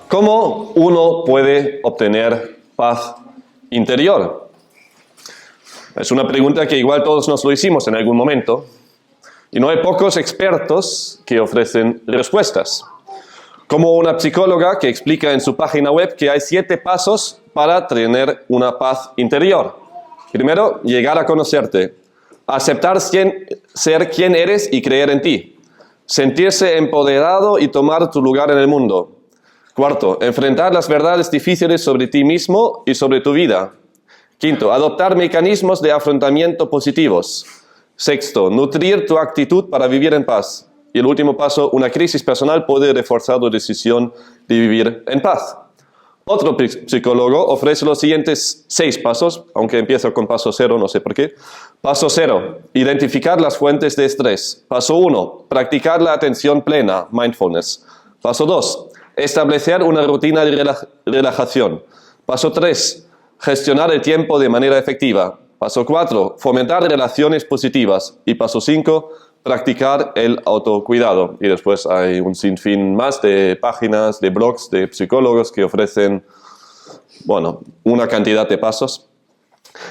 ¿Cómo uno puede obtener paz interior? Es una pregunta que igual todos nos lo hicimos en algún momento, y no hay pocos expertos que ofrecen respuestas. Como una psicóloga que explica en su página web que hay 7 pasos para tener una paz interior. Primero, llegar a conocerte, aceptar ser quien eres y creer en ti, sentirse empoderado y tomar tu lugar en el mundo. Cuarto, enfrentar las verdades difíciles sobre ti mismo y sobre tu vida. Quinto, adoptar mecanismos de afrontamiento positivos. Sexto, nutrir tu actitud para vivir en paz. Y el último paso, una crisis personal puede reforzar tu decisión de vivir en paz. Otro psicólogo ofrece los siguientes 6 pasos, aunque empiezo con paso 0, no sé por qué. Paso 0, identificar las fuentes de estrés. Paso 1, practicar la atención plena, mindfulness. Paso 2, establecer una rutina de relajación. Paso 3, gestionar el tiempo de manera efectiva. Paso 4, fomentar relaciones positivas. Y paso 5, practicar el autocuidado. Y después hay un sinfín más de páginas, de blogs, de psicólogos que ofrecen, una cantidad de pasos.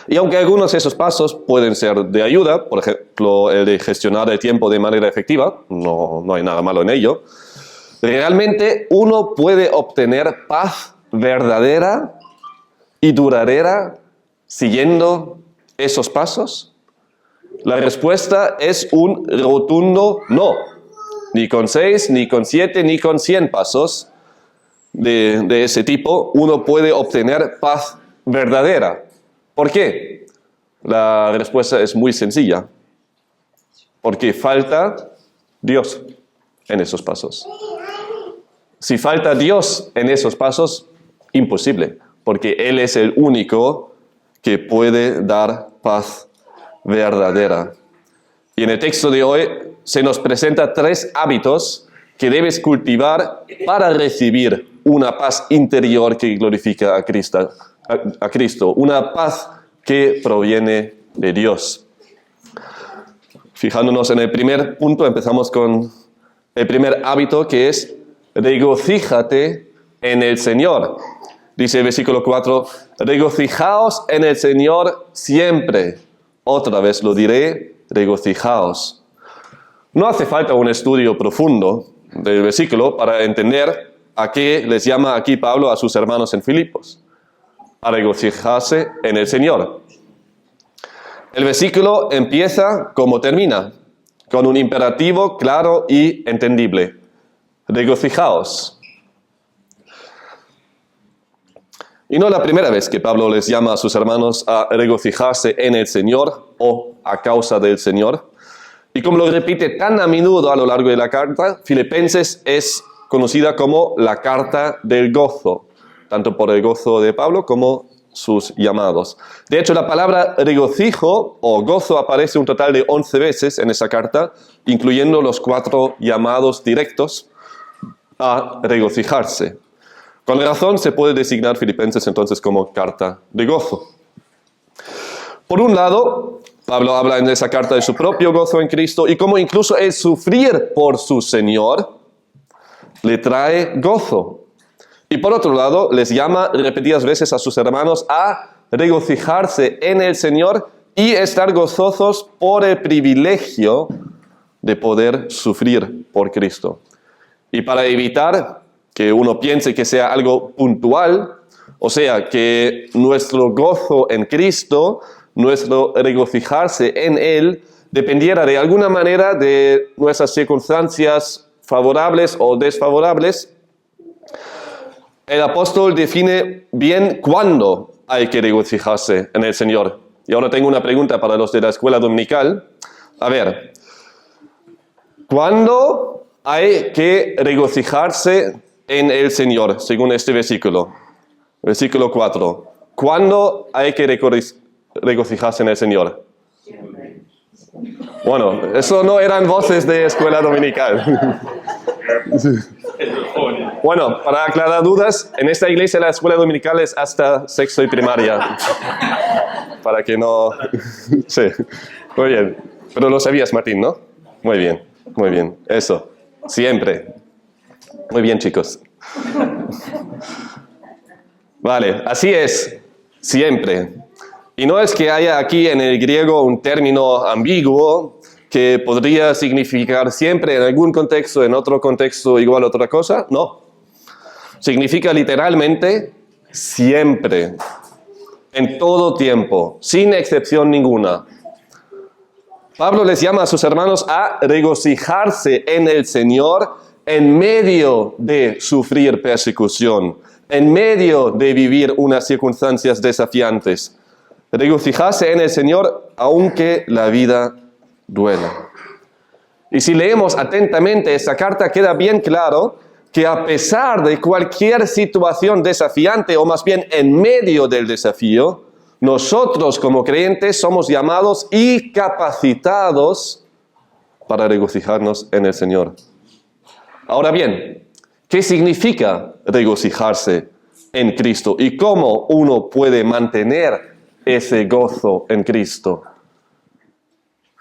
Y aunque algunos de esos pasos pueden ser de ayuda, por ejemplo, el de gestionar el tiempo de manera efectiva, no hay nada malo en ello, ¿realmente uno puede obtener paz verdadera y duradera siguiendo esos pasos? La respuesta es un rotundo no. Ni con 6, ni con 7, ni con 100 pasos de ese tipo uno puede obtener paz verdadera. ¿Por qué? La respuesta es muy sencilla. Porque falta Dios en esos pasos. Si falta Dios en esos pasos, imposible, porque Él es el único que puede dar paz verdadera. Y en el texto de hoy se nos presenta 3 hábitos que debes cultivar para recibir una paz interior que glorifica a Cristo, una paz que proviene de Dios. Fijándonos en el primer punto, empezamos con el primer hábito, que es regocíjate en el Señor. Dice el versículo 4, regocijaos en el Señor siempre. Otra vez lo diré, regocijaos. No hace falta un estudio profundo del versículo para entender a qué les llama aquí Pablo a sus hermanos en Filipos. A regocijarse en el Señor. El versículo empieza como termina, con un imperativo claro y entendible. Regocijaos. Y no es la primera vez que Pablo les llama a sus hermanos a regocijarse en el Señor o a causa del Señor. Y como lo repite tan a menudo a lo largo de la carta, Filipenses es conocida como la carta del gozo, tanto por el gozo de Pablo como sus llamados. De hecho, la palabra regocijo o gozo aparece un total de 11 veces en esa carta, incluyendo los 4 llamados directos a regocijarse. Con razón se puede designar Filipenses entonces como carta de gozo. Por un lado, Pablo habla en esa carta de su propio gozo en Cristo y cómo incluso el sufrir por su Señor le trae gozo. Y por otro lado, les llama repetidas veces a sus hermanos a regocijarse en el Señor y estar gozosos por el privilegio de poder sufrir por Cristo. Y para evitar que uno piense que sea algo puntual, o sea, que nuestro gozo en Cristo, nuestro regocijarse en Él, dependiera de alguna manera de nuestras circunstancias favorables o desfavorables, el apóstol define bien cuándo hay que regocijarse en el Señor. Y ahora tengo una pregunta para los de la escuela dominical. A ver, ¿cuándo hay que regocijarse en el Señor, según este versículo? Versículo 4. ¿Cuándo hay que regocijarse en el Señor? Siempre. Bueno, eso no eran voces de escuela dominical. Bueno, para aclarar dudas, en esta iglesia la escuela dominical es hasta sexto y primaria. Para que no... Sí, muy bien. Pero lo sabías, Martín, ¿no? Muy bien, eso. Siempre. Muy bien, chicos. Vale, así es, siempre. Y no es que haya aquí en el griego un término ambiguo que podría significar siempre en algún contexto, en otro contexto igual a otra cosa. No. Significa literalmente siempre, en todo tiempo, sin excepción ninguna. Pablo les llama a sus hermanos a regocijarse en el Señor en medio de sufrir persecución, en medio de vivir unas circunstancias desafiantes. Regocijarse en el Señor aunque la vida duela. Y si leemos atentamente esta carta, queda bien claro que a pesar de cualquier situación desafiante, o más bien en medio del desafío, nosotros como creyentes somos llamados y capacitados para regocijarnos en el Señor. Ahora bien, ¿qué significa regocijarse en Cristo? ¿Y cómo uno puede mantener ese gozo en Cristo?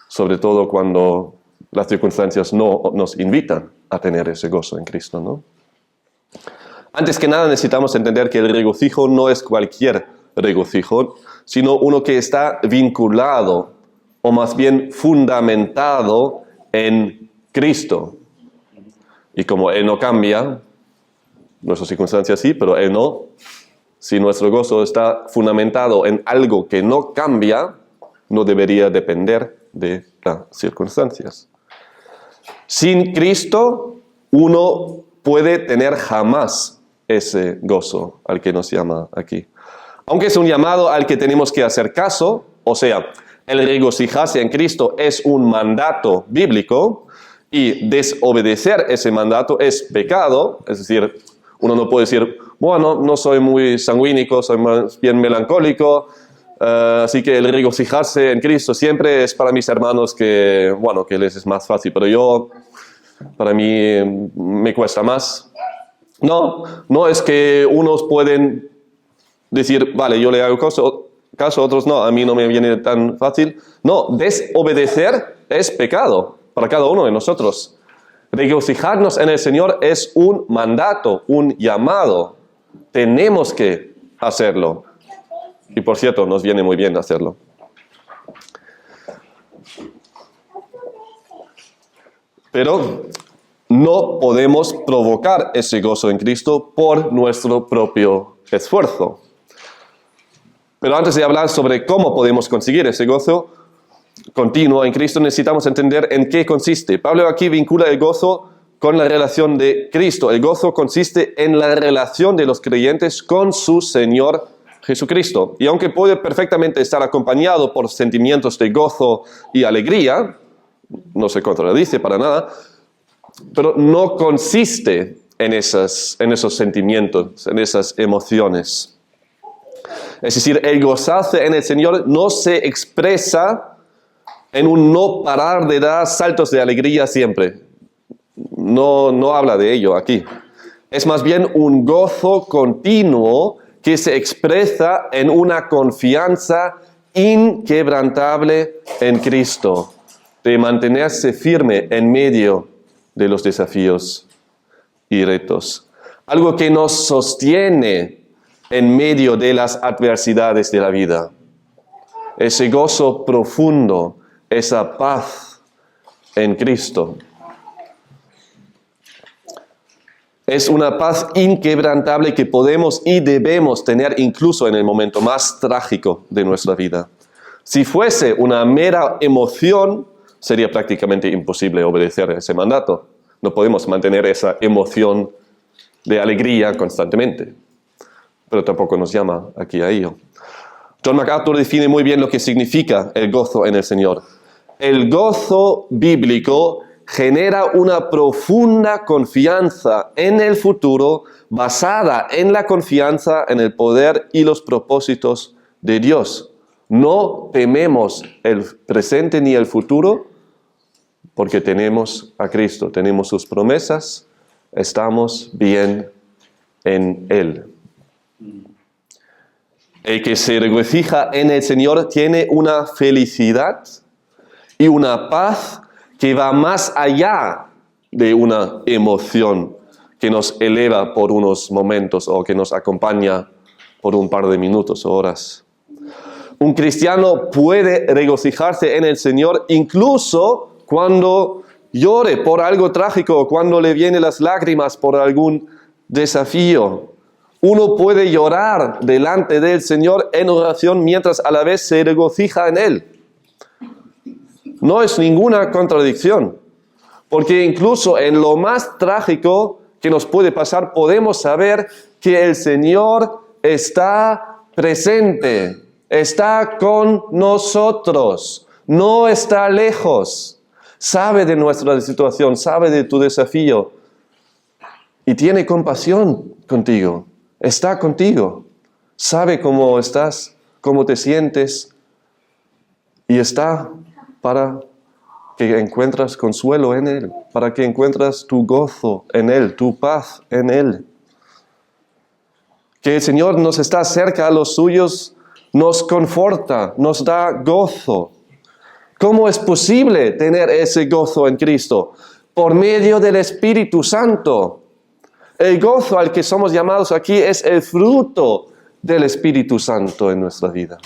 Sobre todo cuando las circunstancias no nos invitan a tener ese gozo en Cristo, ¿no? Antes que nada necesitamos entender que el regocijo no es cualquier regocijo, sino uno que está vinculado, o más bien fundamentado en Cristo. Y como Él no cambia, nuestras circunstancias sí, pero Él no. Si nuestro gozo está fundamentado en algo que no cambia, no debería depender de las circunstancias. Sin Cristo, uno puede tener jamás ese gozo al que nos llama aquí. Aunque es un llamado al que tenemos que hacer caso, o sea, el regocijarse en Cristo es un mandato bíblico y desobedecer ese mandato es pecado, es decir, uno no puede decir, bueno, no soy muy sanguínico, soy más bien melancólico, así que el regocijarse en Cristo siempre es para mis hermanos que les es más fácil, pero para mí me cuesta más. No es que unos pueden decir, vale, yo le hago caso, otros no, a mí no me viene tan fácil. No, desobedecer es pecado para cada uno de nosotros. Regocijarnos en el Señor es un mandato, un llamado. Tenemos que hacerlo. Y por cierto, nos viene muy bien hacerlo. Pero no podemos provocar ese gozo en Cristo por nuestro propio esfuerzo. Pero antes de hablar sobre cómo podemos conseguir ese gozo continuo en Cristo, necesitamos entender en qué consiste. Pablo aquí vincula el gozo con la relación de Cristo. El gozo consiste en la relación de los creyentes con su Señor Jesucristo. Y aunque puede perfectamente estar acompañado por sentimientos de gozo y alegría, no se contradice para nada, pero no consiste en esos sentimientos, en esas emociones. Es decir, el gozarse en el Señor no se expresa en un no parar de dar saltos de alegría siempre. No habla de ello aquí. Es más bien un gozo continuo que se expresa en una confianza inquebrantable en Cristo, de mantenerse firme en medio de los desafíos y retos. Algo que nos sostiene en medio de las adversidades de la vida. Ese gozo profundo, esa paz en Cristo. Es una paz inquebrantable que podemos y debemos tener incluso en el momento más trágico de nuestra vida. Si fuese una mera emoción, sería prácticamente imposible obedecer ese mandato. No podemos mantener esa emoción de alegría constantemente. Pero tampoco nos llama aquí a ello. John MacArthur define muy bien lo que significa el gozo en el Señor. El gozo bíblico genera una profunda confianza en el futuro basada en la confianza en el poder y los propósitos de Dios. No tememos el presente ni el futuro porque tenemos a Cristo, tenemos sus promesas, estamos bien en Él. El que se regocija en el Señor tiene una felicidad y una paz que va más allá de una emoción que nos eleva por unos momentos o que nos acompaña por un par de minutos o horas. Un cristiano puede regocijarse en el Señor incluso cuando llore por algo trágico o cuando le vienen las lágrimas por algún desafío. Uno puede llorar delante del Señor en oración mientras a la vez se regocija en Él. No es ninguna contradicción, porque incluso en lo más trágico que nos puede pasar podemos saber que el Señor está presente, está con nosotros, no está lejos, sabe de nuestra situación, sabe de tu desafío y tiene compasión contigo, está contigo, sabe cómo estás, cómo te sientes y está para que encuentras consuelo en Él, para que encuentras tu gozo en Él, tu paz en Él. Que el Señor nos está cerca a los suyos, nos conforta, nos da gozo. ¿Cómo es posible tener ese gozo en Cristo? Por medio del Espíritu Santo. El gozo al que somos llamados aquí es el fruto del Espíritu Santo en nuestra vida.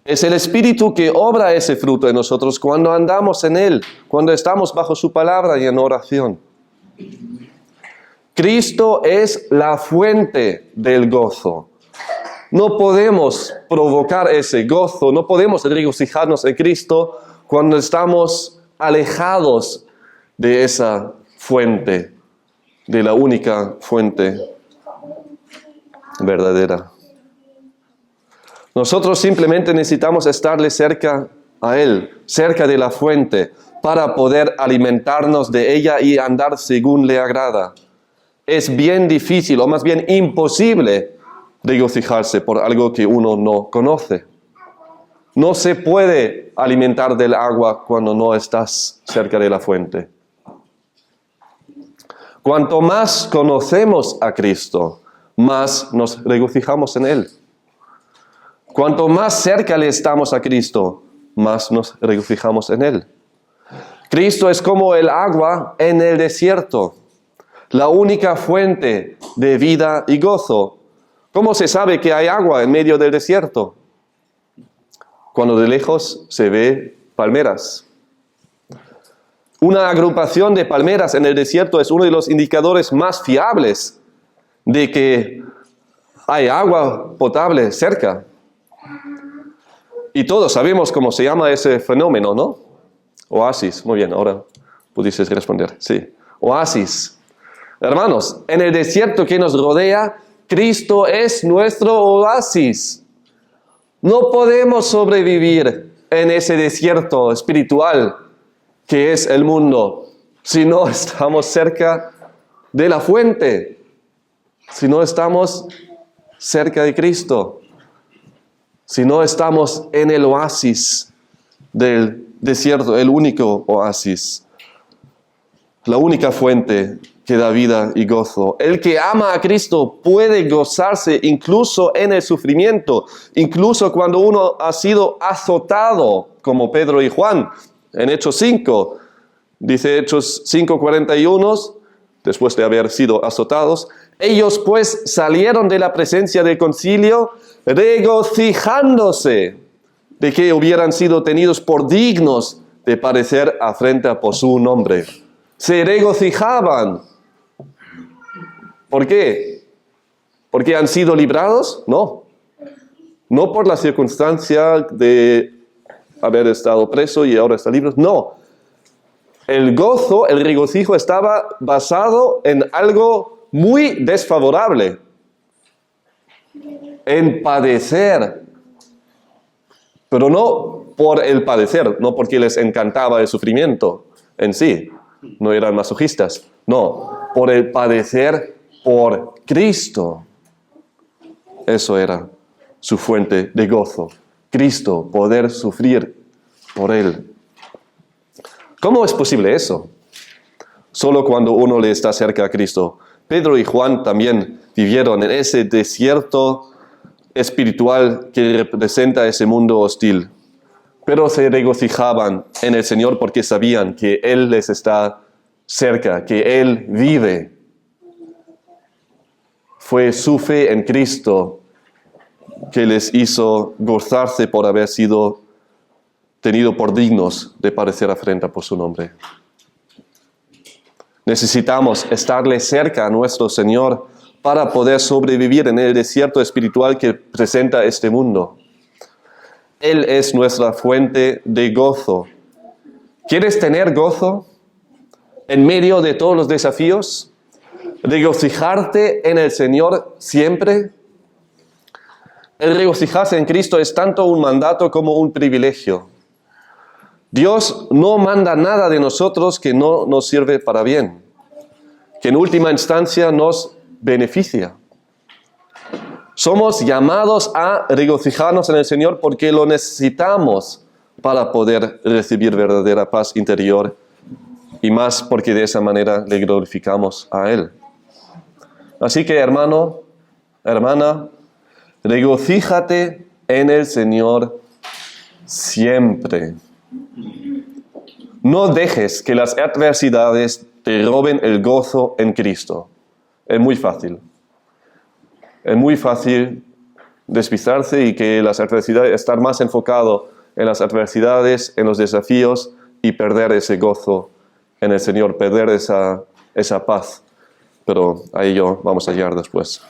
Es el Espíritu que obra ese fruto en nosotros cuando andamos en Él, cuando estamos bajo su palabra y en oración. Cristo es la fuente del gozo. No podemos provocar ese gozo, no podemos regocijarnos en Cristo cuando estamos alejados de esa fuente, de la única fuente verdadera. Nosotros simplemente necesitamos estarle cerca a Él, cerca de la fuente, para poder alimentarnos de ella y andar según le agrada. Es bien difícil, o más bien imposible, regocijarse por algo que uno no conoce. No se puede alimentar del agua cuando no estás cerca de la fuente. Cuanto más conocemos a Cristo, más nos regocijamos en Él. Cuanto más cerca le estamos a Cristo, más nos regocijamos en Él. Cristo es como el agua en el desierto, la única fuente de vida y gozo. ¿Cómo se sabe que hay agua en medio del desierto? Cuando de lejos se ve palmeras. Una agrupación de palmeras en el desierto es uno de los indicadores más fiables de que hay agua potable cerca. Y todos sabemos cómo se llama ese fenómeno, ¿no? Oasis. Muy bien, ahora pudieses responder. Sí, oasis. Hermanos, en el desierto que nos rodea, Cristo es nuestro oasis. No podemos sobrevivir en ese desierto espiritual que es el mundo si no estamos cerca de la fuente, si no estamos cerca de Cristo, si no estamos en el oasis del desierto, el único oasis, la única fuente que da vida y gozo. El que ama a Cristo puede gozarse incluso en el sufrimiento, incluso cuando uno ha sido azotado, como Pedro y Juan, en Hechos 5. Dice Hechos 5:41, después de haber sido azotados, ellos pues salieron de la presencia del concilio regocijándose de que hubieran sido tenidos por dignos de padecer afrenta por su nombre. Se regocijaban. ¿Por qué? ¿Porque han sido librados? No. No por la circunstancia de haber estado preso y ahora está libre. No. El gozo, el regocijo estaba basado en algo muy desfavorable. En padecer. Pero no por el padecer, no porque les encantaba el sufrimiento en sí. No eran masochistas. No, por el padecer por Cristo. Eso era su fuente de gozo. Cristo, poder sufrir por Él. ¿Cómo es posible eso? Solo cuando uno le está cerca a Cristo. Pedro y Juan también vivieron en ese desierto espiritual que representa ese mundo hostil. Pero se regocijaban en el Señor porque sabían que Él les está cerca, que Él vive. Fue su fe en Cristo que les hizo gozarse por haber sido tenido por dignos de padecer afrenta por su nombre. Necesitamos estarle cerca a nuestro Señor para poder sobrevivir en el desierto espiritual que presenta este mundo. Él es nuestra fuente de gozo. ¿Quieres tener gozo en medio de todos los desafíos? ¿Regocijarte en el Señor siempre? El regocijarse en Cristo es tanto un mandato como un privilegio. Dios no manda nada de nosotros que no nos sirve para bien, que en última instancia nos beneficia. Somos llamados a regocijarnos en el Señor porque lo necesitamos para poder recibir verdadera paz interior y más porque de esa manera le glorificamos a Él. Así que, hermano, hermana, regocíjate en el Señor siempre. No dejes que las adversidades te roben el gozo en Cristo. Es muy fácil. Es muy fácil despistarse y que las adversidades, estar más enfocado en las adversidades, en los desafíos y perder ese gozo en el Señor, perder esa paz. Pero a ello vamos a llegar después.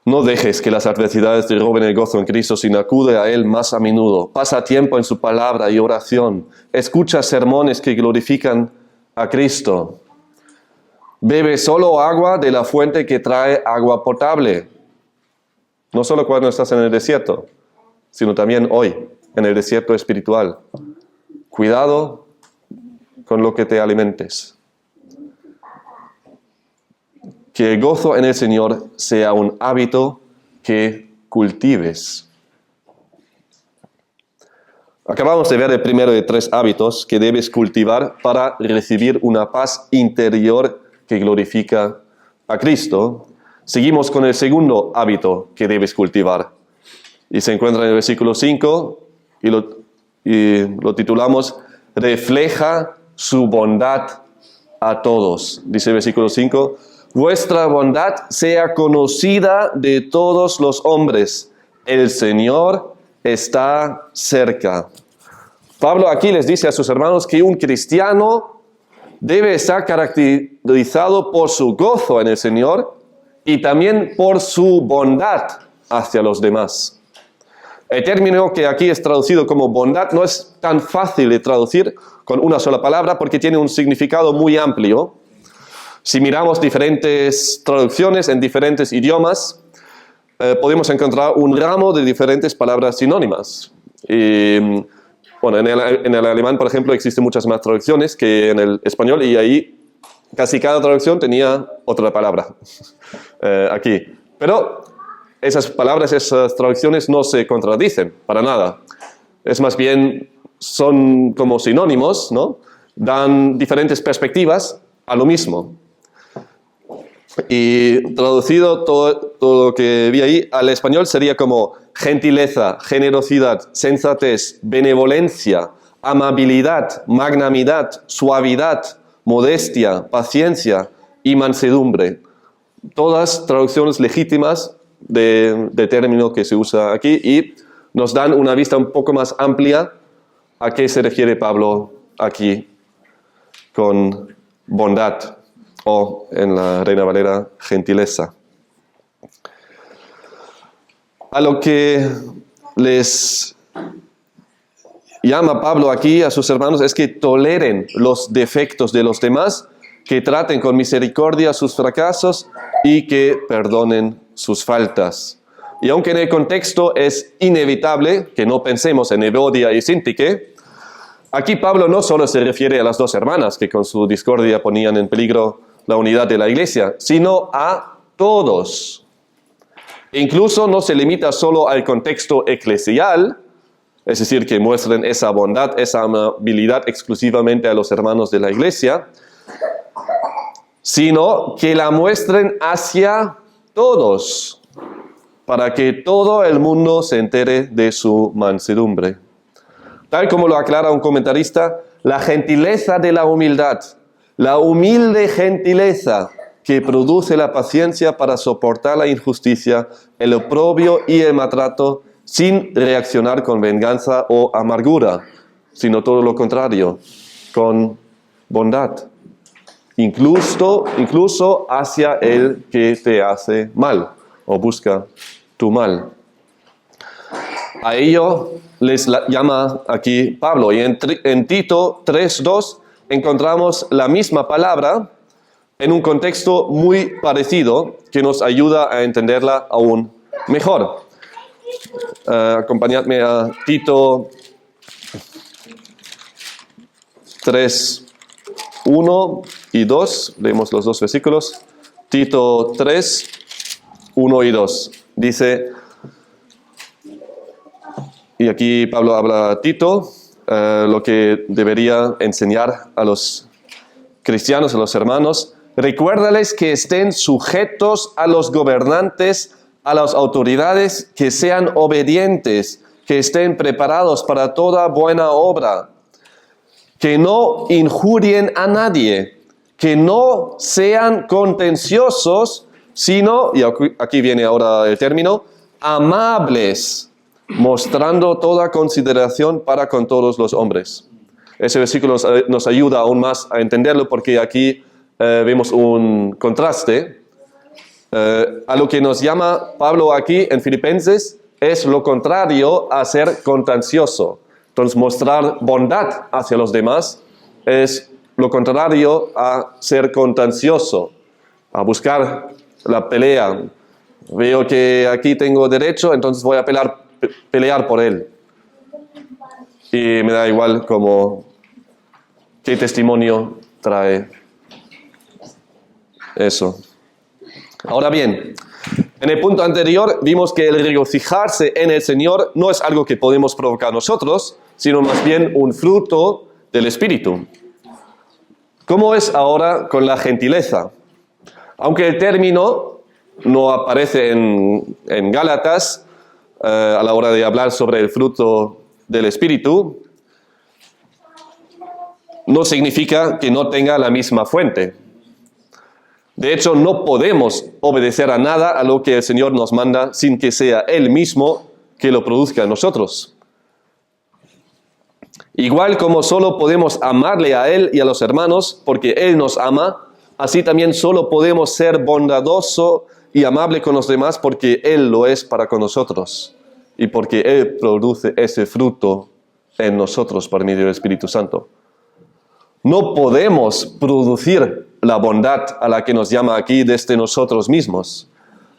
No dejes que las adversidades te roben el gozo en Cristo, sino acude a Él más a menudo. Pasa tiempo en su palabra y oración. Escucha sermones que glorifican a Cristo. Bebe solo agua de la fuente que trae agua potable. No solo cuando estás en el desierto, sino también hoy, en el desierto espiritual. Cuidado con lo que te alimentes. Que el gozo en el Señor sea un hábito que cultives. Acabamos de ver el primero de 3 hábitos que debes cultivar para recibir una paz interior que glorifica a Cristo. Seguimos con el segundo hábito que debes cultivar. Y se encuentra en el versículo 5 y lo titulamos Refleja su bondad a todos. Dice el versículo 5. Vuestra bondad sea conocida de todos los hombres. El Señor está cerca. Pablo aquí les dice a sus hermanos que un cristiano debe estar caracterizado por su gozo en el Señor y también por su bondad hacia los demás. El término que aquí es traducido como bondad no es tan fácil de traducir con una sola palabra porque tiene un significado muy amplio. Si miramos diferentes traducciones en diferentes idiomas, podemos encontrar un ramo de diferentes palabras sinónimas. Bueno, en el alemán, por ejemplo, existen muchas más traducciones que en el español y ahí casi cada traducción tenía otra palabra aquí. Pero esas palabras, esas traducciones no se contradicen para nada. Es más bien, son como sinónimos, ¿no? Dan diferentes perspectivas a lo mismo. Y traducido todo lo que vi ahí al español sería como gentileza, generosidad, sensatez, benevolencia, amabilidad, magnanimidad, suavidad, modestia, paciencia y mansedumbre. Todas traducciones legítimas del término que se usa aquí y nos dan una vista un poco más amplia a qué se refiere Pablo aquí con bondad. O en la Reina Valera, gentileza. A lo que les llama Pablo aquí a sus hermanos es que toleren los defectos de los demás, que traten con misericordia sus fracasos y que perdonen sus faltas. Y aunque en el contexto es inevitable que no pensemos en Evodia y Síntique, aquí Pablo no solo se refiere a las 2 hermanas que con su discordia ponían en peligro la unidad de la iglesia, sino a todos. Incluso no se limita solo al contexto eclesial, es decir, que muestren esa bondad, esa amabilidad exclusivamente a los hermanos de la iglesia, sino que la muestren hacia todos, para que todo el mundo se entere de su mansedumbre. Tal como lo aclara un comentarista, La gentileza de la humildad, la humilde gentileza que produce la paciencia para soportar la injusticia, el oprobio y el maltrato sin reaccionar con venganza o amargura, sino todo lo contrario, con bondad. Incluso hacia el que te hace mal o busca tu mal. A ello les llama aquí Pablo. Y en Tito 3:2 encontramos la misma palabra en un contexto muy parecido que nos ayuda a entenderla aún mejor. Acompañadme a Tito 3:1 y 2. Leemos los dos versículos. Tito 3:1 y 2. Dice, y aquí Pablo habla a Tito, lo que debería enseñar a los cristianos, a los hermanos. Recuérdales que estén sujetos a los gobernantes, a las autoridades, que sean obedientes, que estén preparados para toda buena obra, que no injurien a nadie, que no sean contenciosos, sino, y aquí viene ahora el término, amables, mostrando toda consideración para con todos los hombres. Ese versículo nos ayuda aún más a entenderlo porque aquí vemos un contraste. A lo que nos llama Pablo aquí en Filipenses es lo contrario a ser contencioso. Entonces, mostrar bondad hacia los demás es lo contrario a ser contencioso, a buscar la pelea. Veo que aquí tengo derecho, entonces voy a pelear por él. Y me da igual como qué testimonio trae eso. Ahora bien, en el punto anterior vimos que el regocijarse en el Señor no es algo que podemos provocar nosotros, sino más bien un fruto del Espíritu. ¿Cómo es ahora con la gentileza? Aunque el término no aparece en Gálatas a la hora de hablar sobre el fruto del Espíritu, no significa que no tenga la misma fuente. De hecho, no podemos obedecer a nada a lo que el Señor nos manda sin que sea Él mismo que lo produzca en nosotros. Igual como solo podemos amarle a Él y a los hermanos porque Él nos ama, así también solo podemos ser bondadoso y amable con los demás porque Él lo es para con nosotros y porque Él produce ese fruto en nosotros por medio del Espíritu Santo. No podemos producir la bondad a la que nos llama aquí desde nosotros mismos.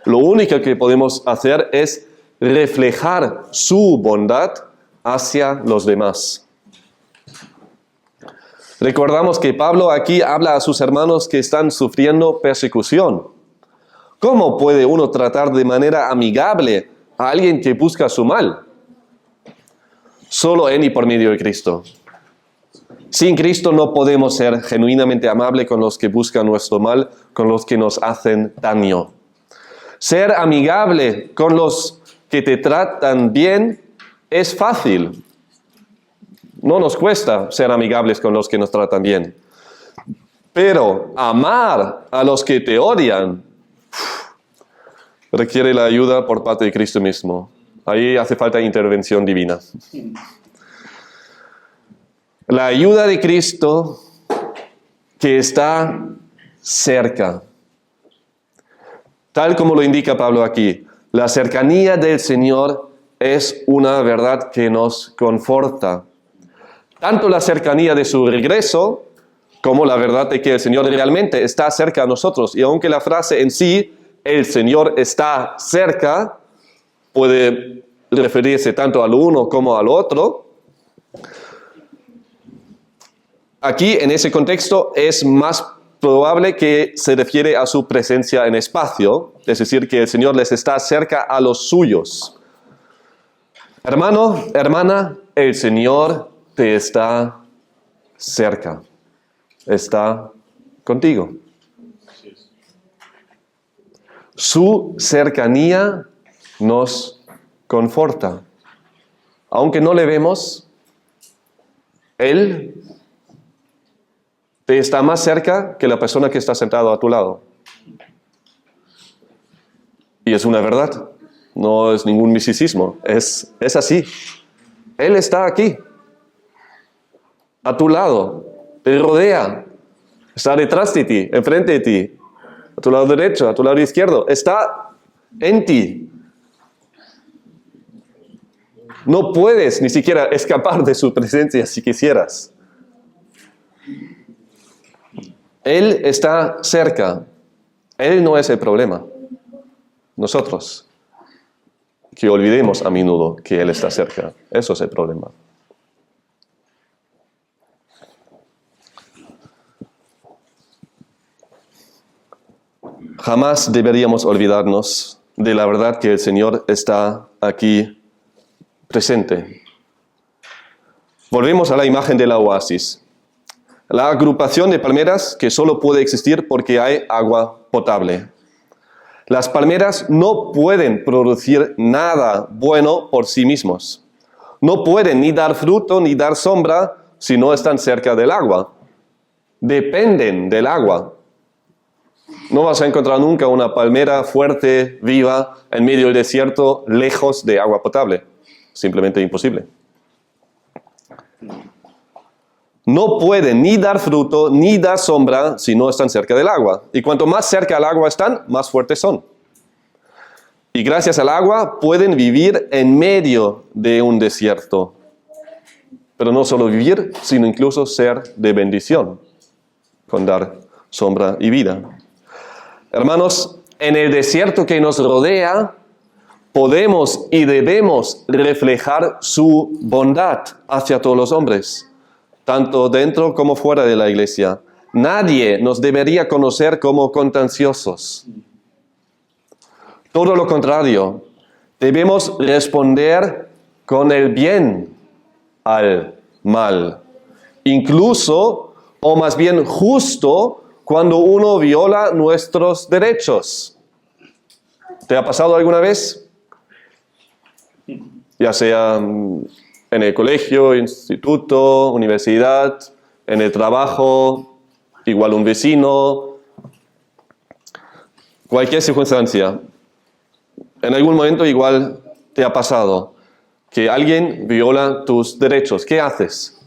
Lo único que podemos hacer es reflejar su bondad hacia los demás. Recordamos que Pablo aquí habla a sus hermanos que están sufriendo persecución. ¿Cómo puede uno tratar de manera amigable a alguien que busca su mal? Solo en y por medio de Cristo. Sin Cristo no podemos ser genuinamente amables con los que buscan nuestro mal, con los que nos hacen daño. Ser amigable con los que te tratan bien es fácil. No nos cuesta ser amigables con los que nos tratan bien. Pero amar a los que te odian requiere la ayuda por parte de Cristo mismo. Ahí hace falta intervención divina. La ayuda de Cristo que está cerca. Tal como lo indica Pablo aquí, la cercanía del Señor es una verdad que nos conforta. Tanto la cercanía de su regreso como la verdad de que el Señor realmente está cerca a nosotros. Y aunque la frase en sí, el Señor está cerca, puede referirse tanto al uno como al otro, aquí, en ese contexto, es más probable que se refiere a su presencia en espacio, es decir, que el Señor les está cerca a los suyos. Hermano, hermana, el Señor te está cerca, está contigo. Su cercanía nos conforta. Aunque no le vemos, Él te está más cerca que la persona que está sentada a tu lado. Y es una verdad, no es ningún misticismo, es así. Él está aquí, a tu lado, te rodea, está detrás de ti, enfrente de ti, a tu lado derecho, a tu lado izquierdo, está en ti. No puedes ni siquiera escapar de su presencia si quisieras. Él está cerca. Él no es el problema. Nosotros, que olvidemos a menudo que Él está cerca. Eso es el problema. Jamás deberíamos olvidarnos de la verdad que el Señor está aquí presente. Volvemos a la imagen de la oasis. La agrupación de palmeras que solo puede existir porque hay agua potable. Las palmeras no pueden producir nada bueno por sí mismos. No pueden ni dar fruto ni dar sombra si no están cerca del agua. Dependen del agua. No vas a encontrar nunca una palmera fuerte, viva, en medio del desierto, lejos de agua potable. Simplemente imposible. No pueden ni dar fruto, ni dar sombra si no están cerca del agua. Y cuanto más cerca del agua están, más fuertes son. Y gracias al agua pueden vivir en medio de un desierto. Pero no solo vivir, sino incluso ser de bendición, con dar sombra y vida. Hermanos, en el desierto que nos rodea, podemos y debemos reflejar su bondad hacia todos los hombres, tanto dentro como fuera de la iglesia. Nadie nos debería conocer como contenciosos. Todo lo contrario, debemos responder con el bien al mal. Incluso, o más bien justo, cuando uno viola nuestros derechos. ¿Te ha pasado alguna vez? Ya sea en el colegio, instituto, universidad, en el trabajo, igual un vecino, cualquier circunstancia. En algún momento igual te ha pasado que alguien viola tus derechos. ¿Qué haces?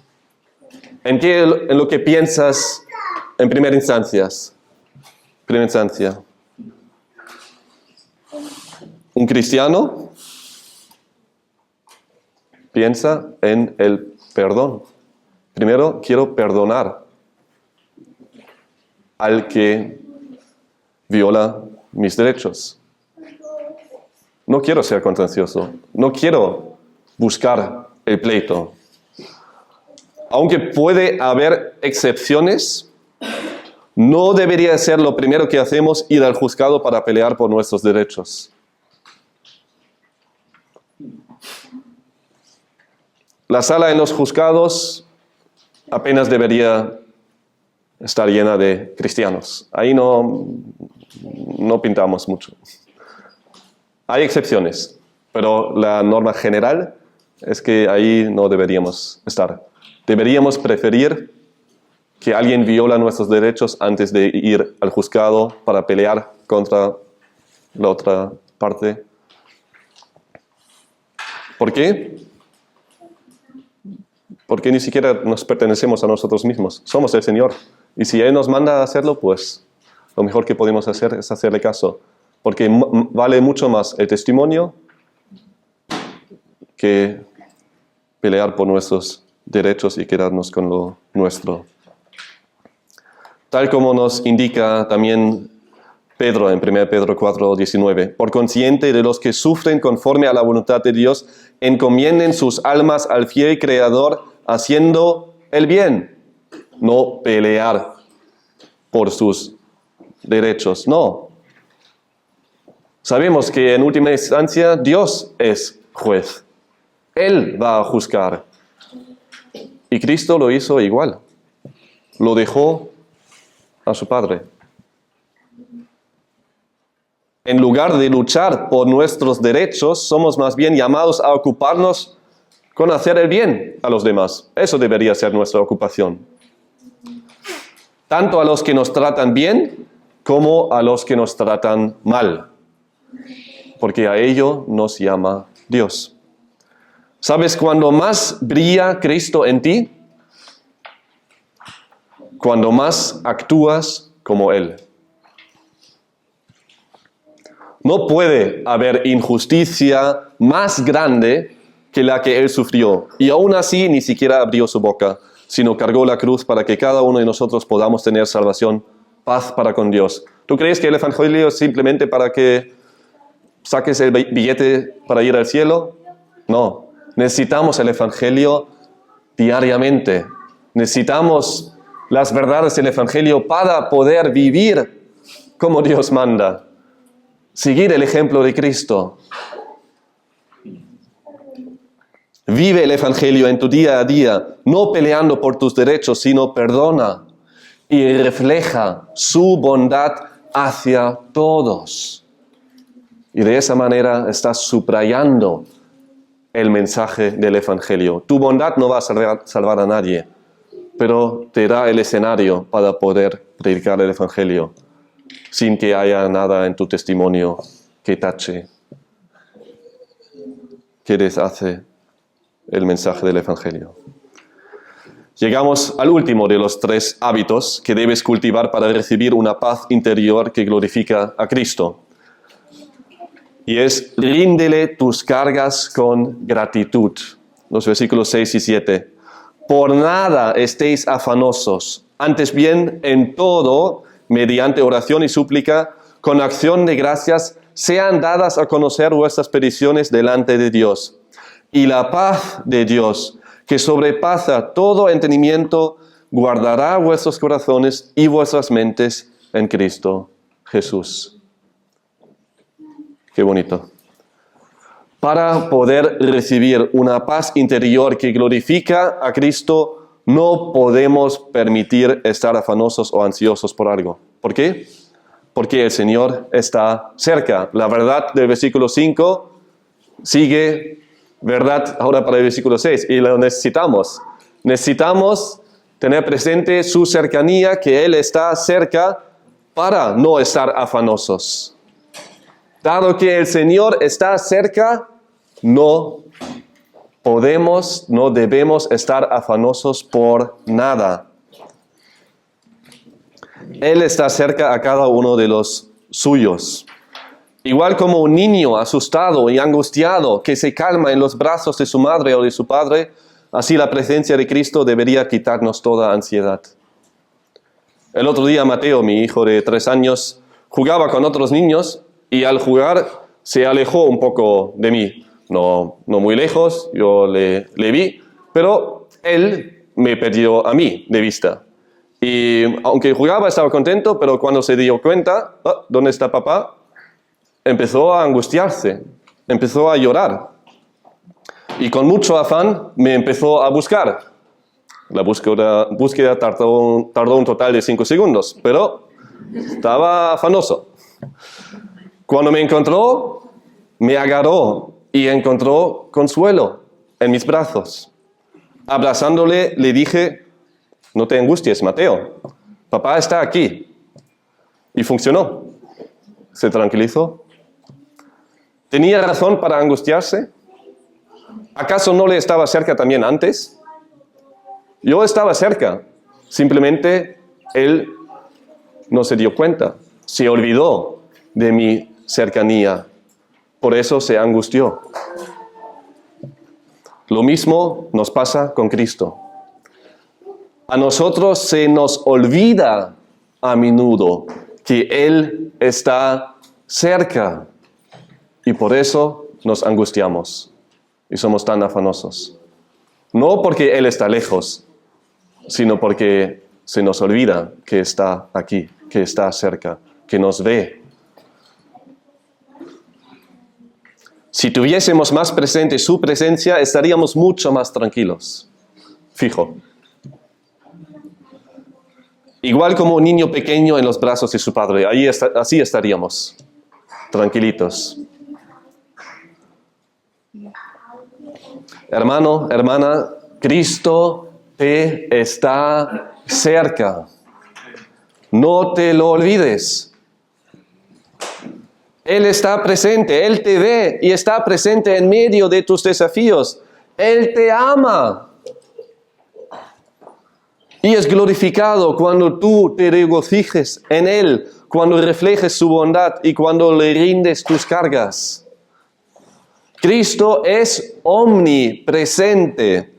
¿En lo que piensas en primera instancia? Un cristiano piensa en el perdón. Primero, quiero perdonar al que viola mis derechos. No quiero ser contencioso. No quiero buscar el pleito. Aunque puede haber excepciones, no debería ser lo primero que hacemos ir al juzgado para pelear por nuestros derechos. La sala en los juzgados apenas debería estar llena de cristianos. Ahí no pintamos mucho. Hay excepciones, pero la norma general es que ahí no deberíamos estar. Deberíamos preferir que alguien viola nuestros derechos antes de ir al juzgado para pelear contra la otra parte. ¿Por qué? Porque ni siquiera nos pertenecemos a nosotros mismos. Somos el Señor. Y si Él nos manda a hacerlo, pues lo mejor que podemos hacer es hacerle caso. Porque vale mucho más el testimonio que pelear por nuestros derechos y quedarnos con lo nuestro. Tal como nos indica también Pedro en 1 Pedro 4:19. Por consciente de los que sufren conforme a la voluntad de Dios, encomienden sus almas al fiel Creador, haciendo el bien. No pelear por sus derechos, no. Sabemos que en última instancia Dios es juez. Él va a juzgar. Y Cristo lo hizo igual. Lo dejó a su Padre. En lugar de luchar por nuestros derechos, somos más bien llamados a ocuparnos con hacer el bien a los demás. Eso debería ser nuestra ocupación. tanto a los que nos tratan bien como a los que nos tratan mal, porque a ello nos llama Dios. ¿Sabes cuándo más brilla Cristo en ti? Cuando más actúas como Él. No puede haber injusticia más grande que la que Él sufrió, y aún así ni siquiera abrió su boca, sino cargó la cruz para que cada uno de nosotros podamos tener salvación, paz para con Dios. ¿Tú crees que el Evangelio es simplemente para que saques el billete para ir al cielo? No, necesitamos el Evangelio diariamente. Necesitamos las verdades del Evangelio para poder vivir como Dios manda. Seguir el ejemplo de Cristo. Vive el Evangelio en tu día a día, no peleando por tus derechos, sino perdona y refleja su bondad hacia todos. Y de esa manera estás subrayando el mensaje del Evangelio. Tu bondad no va a salvar a nadie, pero te da el escenario para poder predicar el Evangelio sin que haya nada en tu testimonio que tache, que deshace el mensaje del Evangelio. Llegamos al último de los 3 hábitos que debes cultivar para recibir una paz interior que glorifica a Cristo. Y es, ríndele tus cargas con gratitud. Los versículos 6 y 7. Por nada estéis afanosos, antes bien en todo, mediante oración y súplica, con acción de gracias, sean dadas a conocer vuestras peticiones delante de Dios. Y la paz de Dios, que sobrepasa todo entendimiento, guardará vuestros corazones y vuestras mentes en Cristo Jesús. Qué bonito. Para poder recibir una paz interior que glorifica a Cristo, no podemos permitir estar afanosos o ansiosos por algo. ¿Por qué? Porque el Señor está cerca. La verdad del versículo 5 sigue verdad ahora para el versículo 6, y lo necesitamos. Necesitamos tener presente su cercanía, que Él está cerca para no estar afanosos. Dado que el Señor está cerca, no podemos, no debemos estar afanosos por nada. Él está cerca a cada uno de los suyos. Igual como un niño asustado y angustiado que se calma en los brazos de su madre o de su padre, así la presencia de Cristo debería quitarnos toda ansiedad. El otro día Mateo, mi hijo de 3 años, jugaba con otros niños y al jugar se alejó un poco de mí. No muy lejos, yo le vi, pero él me perdió a mí de vista. Y aunque jugaba estaba contento, pero cuando se dio cuenta, ¿dónde está papá?, empezó a angustiarse, empezó a llorar. Y con mucho afán me empezó a buscar. La búsqueda tardó un total de 5 segundos, pero estaba afanoso. Cuando me encontró, me agarró y encontró consuelo en mis brazos. Abrazándole, le dije: no te angusties, Mateo, papá está aquí. Y funcionó. Se tranquilizó. ¿Tenía razón para angustiarse? ¿Acaso no le estaba cerca también antes? Yo estaba cerca, simplemente él no se dio cuenta, se olvidó de mi cercanía, por eso se angustió. Lo mismo nos pasa con Cristo. A nosotros se nos olvida a menudo que Él está cerca y por eso nos angustiamos y somos tan afanosos. No porque Él está lejos, sino porque se nos olvida que está aquí, que está cerca, que nos ve. Si tuviésemos más presente su presencia, estaríamos mucho más tranquilos. Fijo. Igual como un niño pequeño en los brazos de su padre, así estaríamos, tranquilitos. Hermano, hermana, Cristo te está cerca. No te lo olvides. Él está presente, Él te ve y está presente en medio de tus desafíos. Él te ama. Y es glorificado cuando tú te regocijes en Él, cuando reflejes su bondad y cuando le rindes tus cargas. Cristo es omnipresente.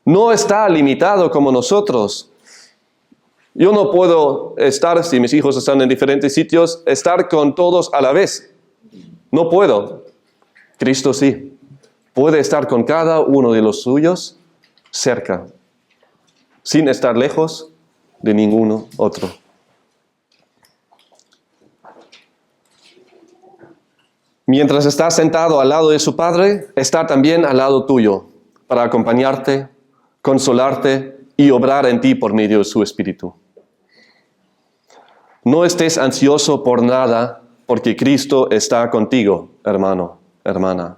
No está limitado como nosotros. Yo no puedo estar, si mis hijos están en diferentes sitios, estar con todos a la vez. No puedo. Cristo sí. Puede estar con cada uno de los suyos cerca, sin estar lejos de ninguno otro. Mientras está sentado al lado de su Padre, está también al lado tuyo, para acompañarte, consolarte y obrar en ti por medio de su Espíritu. No estés ansioso por nada, porque Cristo está contigo, hermano, hermana.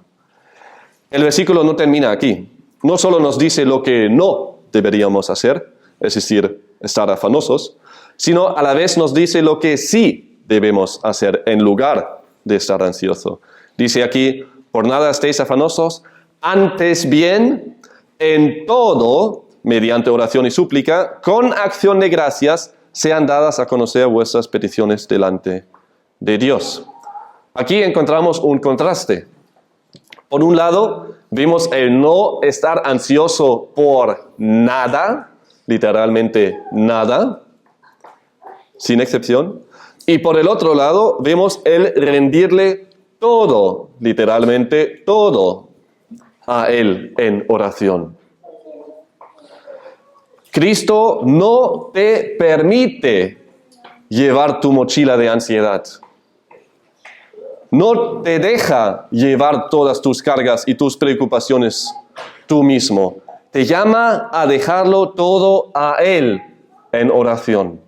El versículo no termina aquí. No solo nos dice lo que no deberíamos hacer, es decir, estar afanosos, sino a la vez nos dice lo que sí debemos hacer en lugar de estar ansioso. Dice aquí, por nada estéis afanosos, antes bien, en todo, mediante oración y súplica, con acción de gracias, sean dadas a conocer vuestras peticiones delante de Dios. Aquí encontramos un contraste. Por un lado, vimos el no estar ansioso por nada, literalmente nada, sin excepción. Y por el otro lado, vemos el rendirle todo, literalmente todo, a Él en oración. Cristo no te permite llevar tu mochila de ansiedad. No te deja llevar todas tus cargas y tus preocupaciones tú mismo. Te llama a dejarlo todo a Él en oración.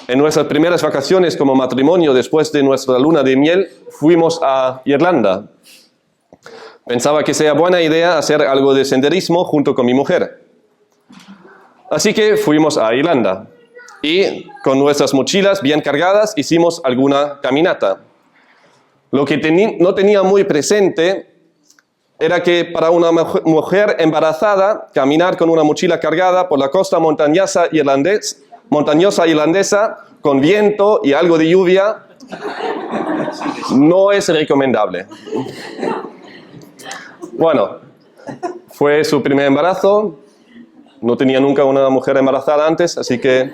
En nuestras primeras vacaciones como matrimonio, después de nuestra luna de miel, fuimos a Irlanda. Pensaba que sería buena idea hacer algo de senderismo junto con mi mujer. Así que fuimos a Irlanda y con nuestras mochilas bien cargadas hicimos alguna caminata. Lo que no tenía muy presente era que para una mujer embarazada, caminar con una mochila cargada por la costa montañosa irlandesa, con viento y algo de lluvia, no es recomendable. Bueno, fue su primer embarazo. No tenía nunca una mujer embarazada antes, así que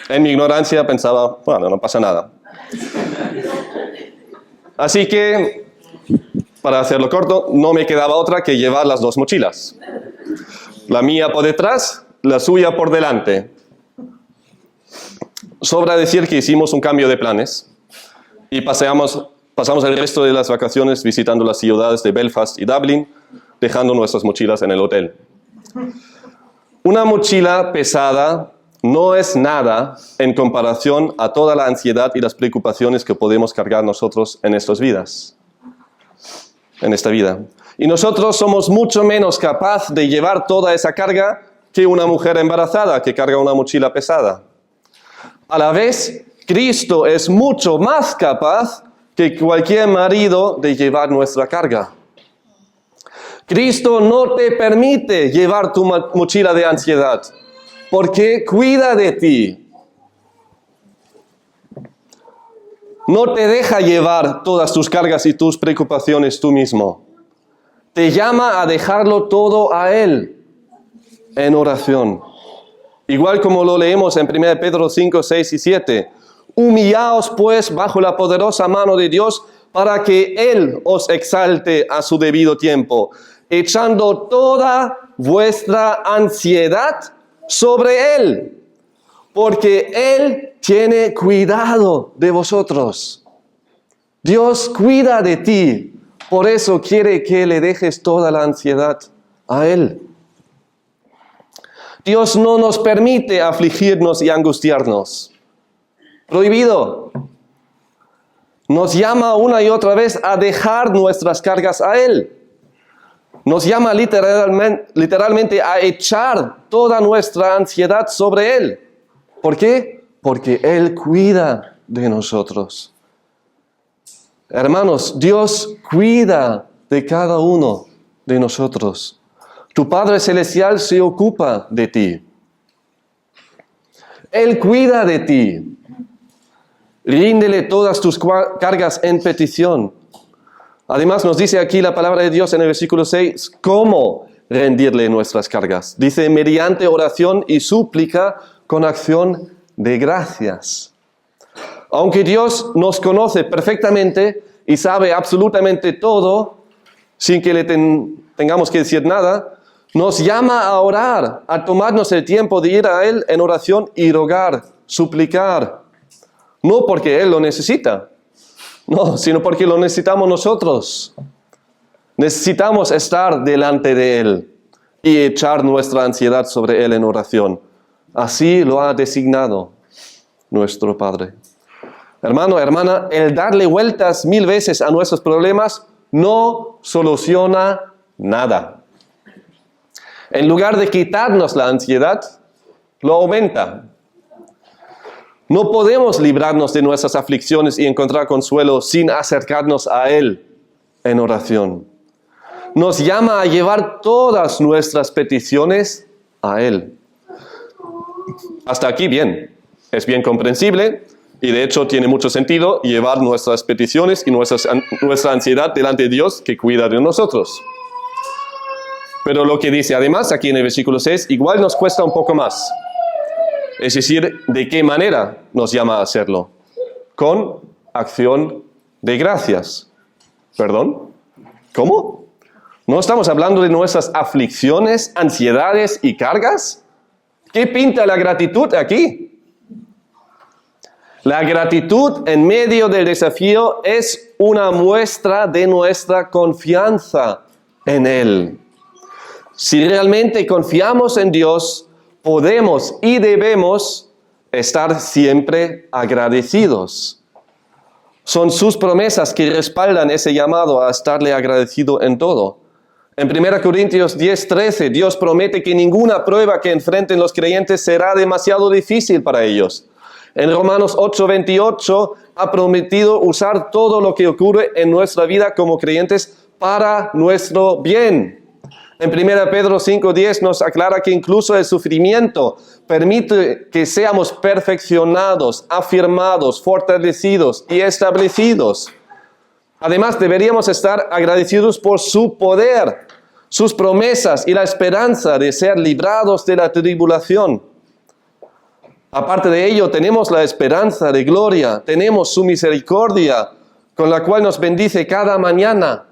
en mi ignorancia pensaba, bueno, no pasa nada. Así que, para hacerlo corto, no me quedaba otra que llevar las dos mochilas. La mía por detrás, la suya por delante. Sobra decir que hicimos un cambio de planes y pasamos el resto de las vacaciones visitando las ciudades de Belfast y Dublín, dejando nuestras mochilas en el hotel. Una mochila pesada no es nada en comparación a toda la ansiedad y las preocupaciones que podemos cargar nosotros en esta vida. Y nosotros somos mucho menos capaces de llevar toda esa carga que una mujer embarazada que carga una mochila pesada. A la vez, Cristo es mucho más capaz que cualquier marido de llevar nuestra carga. Cristo no te permite llevar tu mochila de ansiedad, porque cuida de ti. No te deja llevar todas tus cargas y tus preocupaciones tú mismo. Te llama a dejarlo todo a Él en oración. Igual como lo leemos en 1 Pedro 5, 6 y 7. Humillaos pues bajo la poderosa mano de Dios para que Él os exalte a su debido tiempo, echando toda vuestra ansiedad sobre Él, porque Él tiene cuidado de vosotros. Dios cuida de ti, por eso quiere que le dejes toda la ansiedad a Él. Dios no nos permite afligirnos y angustiarnos. Prohibido. Nos llama una y otra vez a dejar nuestras cargas a Él. Nos llama literalmente a echar toda nuestra ansiedad sobre Él. ¿Por qué? Porque Él cuida de nosotros. Hermanos, Dios cuida de cada uno de nosotros. Tu Padre Celestial se ocupa de ti. Él cuida de ti. Ríndele todas tus cargas en petición. Además nos dice aquí la palabra de Dios en el versículo 6, ¿cómo rendirle nuestras cargas? Dice, mediante oración y súplica con acción de gracias. Aunque Dios nos conoce perfectamente y sabe absolutamente todo, sin que le tengamos que decir nada, nos llama a orar, a tomarnos el tiempo de ir a Él en oración y rogar, suplicar. No porque Él lo necesita, no, sino porque lo necesitamos nosotros. Necesitamos estar delante de Él y echar nuestra ansiedad sobre Él en oración. Así lo ha designado nuestro Padre. Hermano, hermana, el darle vueltas 1000 veces a nuestros problemas no soluciona nada. En lugar de quitarnos la ansiedad, lo aumenta. No podemos librarnos de nuestras aflicciones y encontrar consuelo sin acercarnos a Él en oración. Nos llama a llevar todas nuestras peticiones a Él. Hasta aquí bien, es bien comprensible y de hecho tiene mucho sentido llevar nuestras peticiones y nuestra ansiedad delante de Dios que cuida de nosotros. Pero lo que dice además aquí en el versículo 6 igual nos cuesta un poco más. Es decir, ¿de qué manera nos llama a hacerlo? Con acción de gracias. ¿Perdón? ¿Cómo? ¿No estamos hablando de nuestras aflicciones, ansiedades y cargas? ¿Qué pinta la gratitud aquí? La gratitud en medio del desafío es una muestra de nuestra confianza en Él. Si realmente confiamos en Dios, podemos y debemos estar siempre agradecidos. Son sus promesas que respaldan ese llamado a estarle agradecido en todo. En 1 Corintios 10:13, Dios promete que ninguna prueba que enfrenten los creyentes será demasiado difícil para ellos. En Romanos 8:28 ha prometido usar todo lo que ocurre en nuestra vida como creyentes para nuestro bien. En 1 Pedro 5:10 nos aclara que incluso el sufrimiento permite que seamos perfeccionados, afirmados, fortalecidos y establecidos. Además, deberíamos estar agradecidos por su poder, sus promesas y la esperanza de ser librados de la tribulación. Aparte de ello, tenemos la esperanza de gloria, tenemos su misericordia, con la cual nos bendice cada mañana.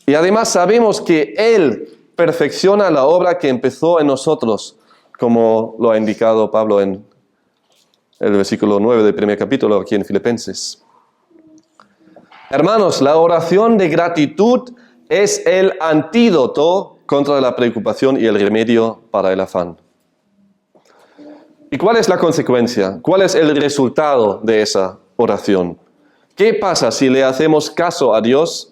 Y además sabemos que Él perfecciona la obra que empezó en nosotros, como lo ha indicado Pablo en el versículo 9 del primer capítulo aquí en Filipenses. Hermanos, la oración de gratitud es el antídoto contra la preocupación y el remedio para el afán. ¿Y cuál es la consecuencia? ¿Cuál es el resultado de esa oración? ¿Qué pasa si le hacemos caso a Dios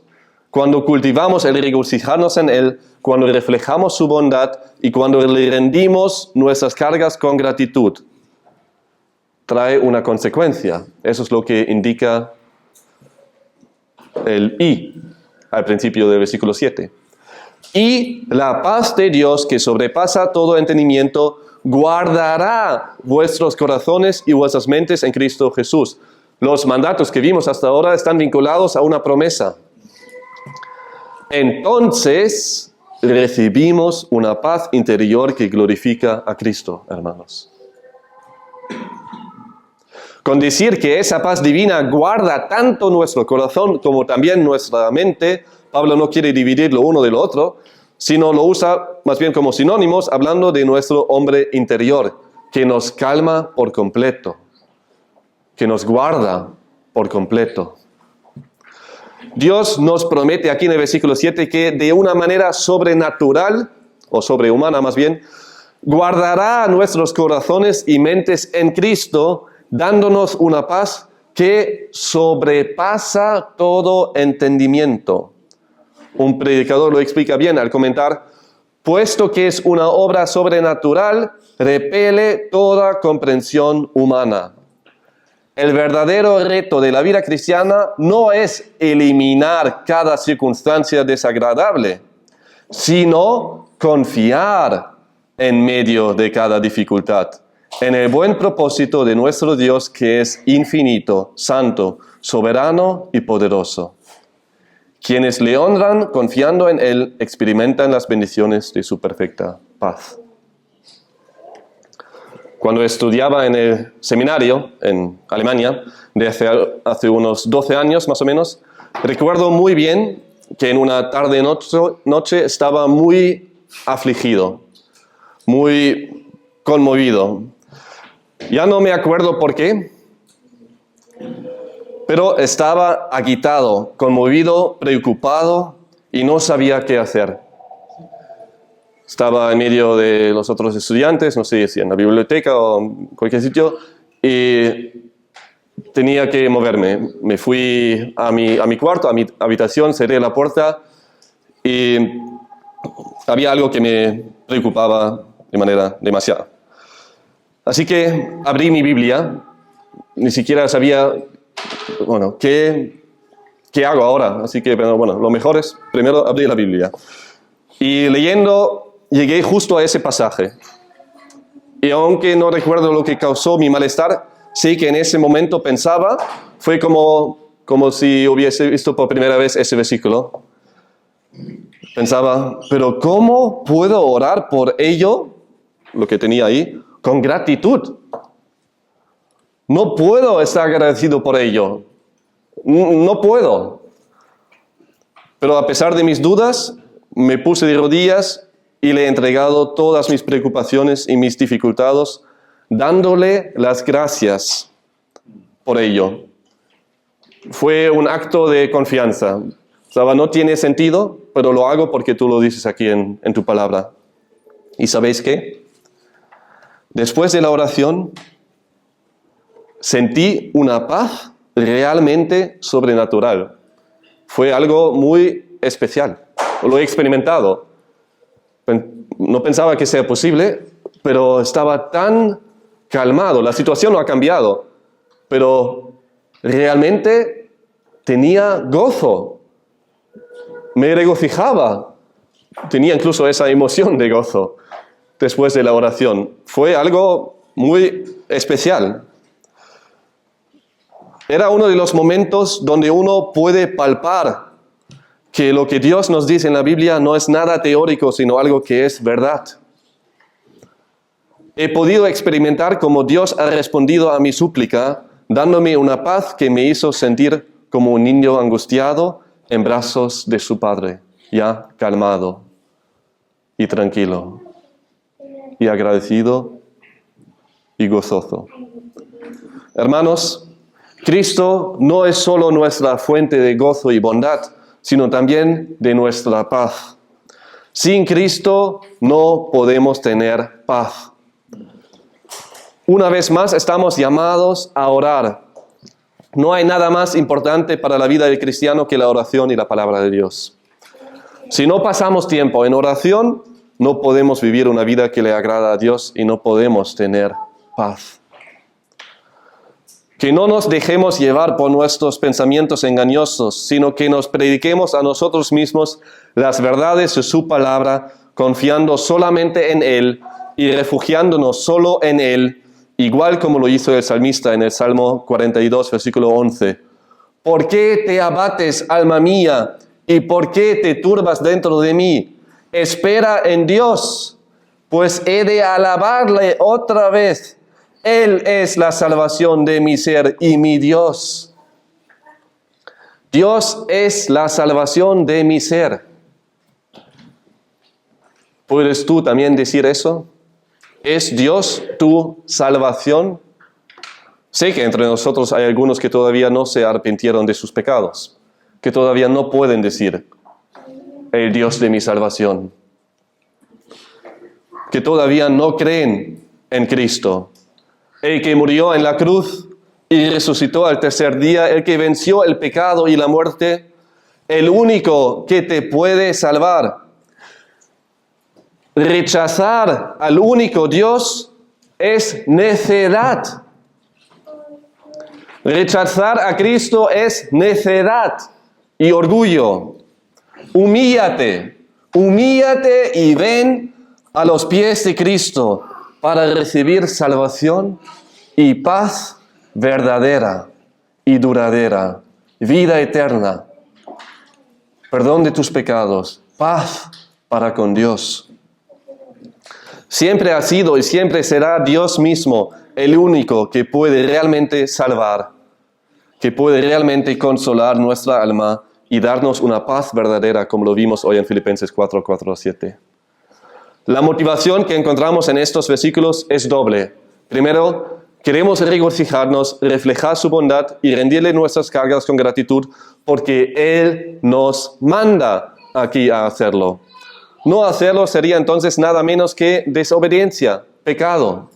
cuando cultivamos el regocijarnos en Él, cuando reflejamos su bondad y cuando le rendimos nuestras cargas con gratitud? Trae una consecuencia. Eso es lo que indica el "y" al principio del versículo 7. Y la paz de Dios, que sobrepasa todo entendimiento, guardará vuestros corazones y vuestras mentes en Cristo Jesús. Los mandatos que vimos hasta ahora están vinculados a una promesa. Entonces recibimos una paz interior que glorifica a Cristo, hermanos. Con decir que esa paz divina guarda tanto nuestro corazón como también nuestra mente, Pablo no quiere dividir lo uno de lo otro, sino lo usa más bien como sinónimos, hablando de nuestro hombre interior, que nos calma por completo, que nos guarda por completo. Dios nos promete aquí en el versículo 7 que de una manera sobrenatural, o sobrehumana más bien, guardará nuestros corazones y mentes en Cristo, dándonos una paz que sobrepasa todo entendimiento. un predicador lo explica bien al comentar: puesto que es una obra sobrenatural, repele toda comprensión humana. El verdadero reto de la vida cristiana no es eliminar cada circunstancia desagradable, sino confiar en medio de cada dificultad, en el buen propósito de nuestro Dios, que es infinito, santo, soberano y poderoso. Quienes le honran confiando en Él experimentan las bendiciones de su perfecta paz. Cuando estudiaba en el seminario en Alemania, hace unos 12 años más o menos, recuerdo muy bien que en una tarde-noche estaba muy afligido, muy conmovido. Ya no me acuerdo por qué, pero estaba agitado, conmovido, preocupado y no sabía qué hacer. Estaba en medio de los otros estudiantes, no sé si en la biblioteca o en cualquier sitio, y tenía que moverme. Me fui a mi cuarto, a mi habitación, cerré la puerta y había algo que me preocupaba de manera demasiada. Así que abrí mi Biblia, ni siquiera sabía, ¿qué hago ahora? Así que, lo mejor es primero abrir la Biblia. Y leyendo, llegué justo a ese pasaje. Y aunque no recuerdo lo que causó mi malestar, sé que en ese momento pensaba, fue como si hubiese visto por primera vez ese versículo. Pensaba, pero ¿cómo puedo orar por ello, lo que tenía ahí, con gratitud? No puedo estar agradecido por ello. No puedo. Pero a pesar de mis dudas, me puse de rodillas y le he entregado todas mis preocupaciones y mis dificultades, dándole las gracias por ello. Fue un acto de confianza. No tiene sentido, pero lo hago porque tú lo dices aquí en tu palabra. ¿Y sabéis qué? Después de la oración, sentí una paz realmente sobrenatural. Fue algo muy especial. Lo he experimentado. No pensaba que sea posible, pero estaba tan calmado. La situación no ha cambiado, pero realmente tenía gozo. Me regocijaba. Tenía incluso esa emoción de gozo después de la oración. Fue algo muy especial. Era uno de los momentos donde uno puede palpar que lo que Dios nos dice en la Biblia no es nada teórico, sino algo que es verdad. He podido experimentar cómo Dios ha respondido a mi súplica, dándome una paz que me hizo sentir como un niño angustiado en brazos de su padre, ya calmado y tranquilo, y agradecido y gozoso. Hermanos, Cristo no es solo nuestra fuente de gozo y bondad, sino también de nuestra paz. Sin Cristo no podemos tener paz. Una vez más estamos llamados a orar. No hay nada más importante para la vida del cristiano que la oración y la palabra de Dios. Si no pasamos tiempo en oración, no podemos vivir una vida que le agrada a Dios y no podemos tener paz. Que no nos dejemos llevar por nuestros pensamientos engañosos, sino que nos prediquemos a nosotros mismos las verdades de su palabra, confiando solamente en Él y refugiándonos solo en Él, igual como lo hizo el salmista en el Salmo 42, versículo 11. ¿Por qué te abates, alma mía? ¿Y por qué te turbas dentro de mí? Espera en Dios, pues he de alabarle otra vez. Él es la salvación de mi ser y mi Dios. Dios es la salvación de mi ser. ¿Puedes tú también decir eso? ¿Es Dios tu salvación? Sé que entre nosotros hay algunos que todavía no se arrepintieron de sus pecados, que todavía no pueden decir, el Dios de mi salvación, que todavía no creen en Cristo, el que murió en la cruz y resucitó al tercer día, el que venció el pecado y la muerte, el único que te puede salvar. Rechazar al único Dios es necedad. Rechazar a Cristo es necedad y orgullo. Humíllate y ven a los pies de Cristo para recibir salvación y paz verdadera y duradera, vida eterna, perdón de tus pecados, paz para con Dios. Siempre ha sido y siempre será Dios mismo el único que puede realmente salvar, que puede realmente consolar nuestra alma y darnos una paz verdadera, como lo vimos hoy en Filipenses 4:7. La motivación que encontramos en estos versículos es doble. Primero, queremos regocijarnos, reflejar su bondad y rendirle nuestras cargas con gratitud porque Él nos manda aquí a hacerlo. No hacerlo sería entonces nada menos que desobediencia, pecado.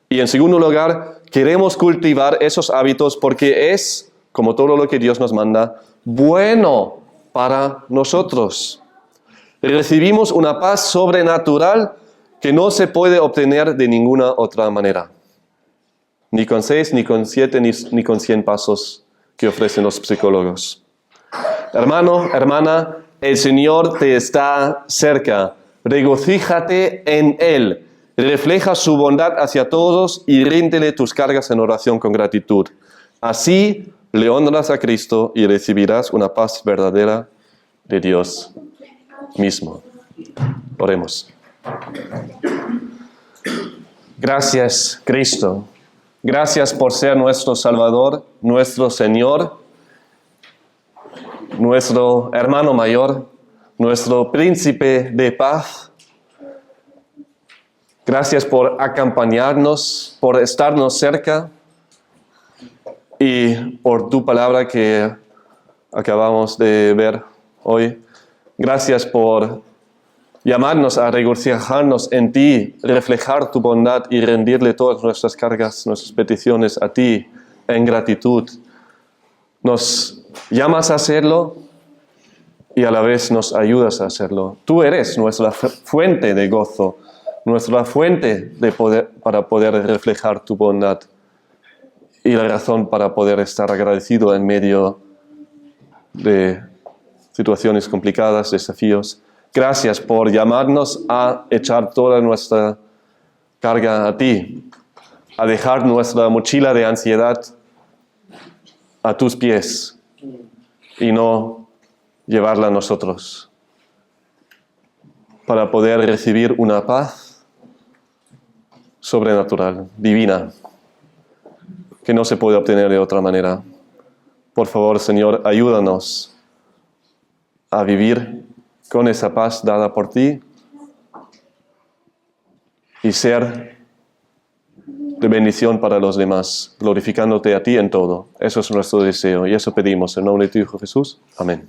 Y en segundo lugar, queremos cultivar esos hábitos porque es, como todo lo que Dios nos manda, bueno para nosotros. Recibimos una paz sobrenatural que no se puede obtener de ninguna otra manera. Ni con 6, ni con 7, ni con 100 pasos que ofrecen los psicólogos. Hermano, hermana, el Señor te está cerca. Regocíjate en Él. Refleja su bondad hacia todos y ríndele tus cargas en oración con gratitud. Así le honras a Cristo y recibirás una paz verdadera de Dios mismo. Oremos. Gracias, Cristo. Gracias por ser nuestro Salvador, nuestro Señor, nuestro hermano mayor, nuestro príncipe de paz. Gracias por acompañarnos, por estarnos cerca y por tu palabra que acabamos de ver hoy. Gracias por llamarnos a regocijarnos en ti, reflejar tu bondad y rendirle todas nuestras cargas, nuestras peticiones a ti en gratitud. Nos llamas a hacerlo y a la vez nos ayudas a hacerlo. Tú eres nuestra fuente de gozo, nuestra fuente de poder, para poder reflejar tu bondad y la razón para poder estar agradecido en medio de situaciones complicadas, desafíos. Gracias por llamarnos a echar toda nuestra carga a ti, a dejar nuestra mochila de ansiedad a tus pies y no llevarla a nosotros, para poder recibir una paz sobrenatural, divina, que no se puede obtener de otra manera. Por favor, Señor, ayúdanos a vivir con esa paz dada por ti y ser de bendición para los demás, glorificándote a ti en todo. Eso es nuestro deseo y eso pedimos en nombre de tu Hijo Jesús. Amén.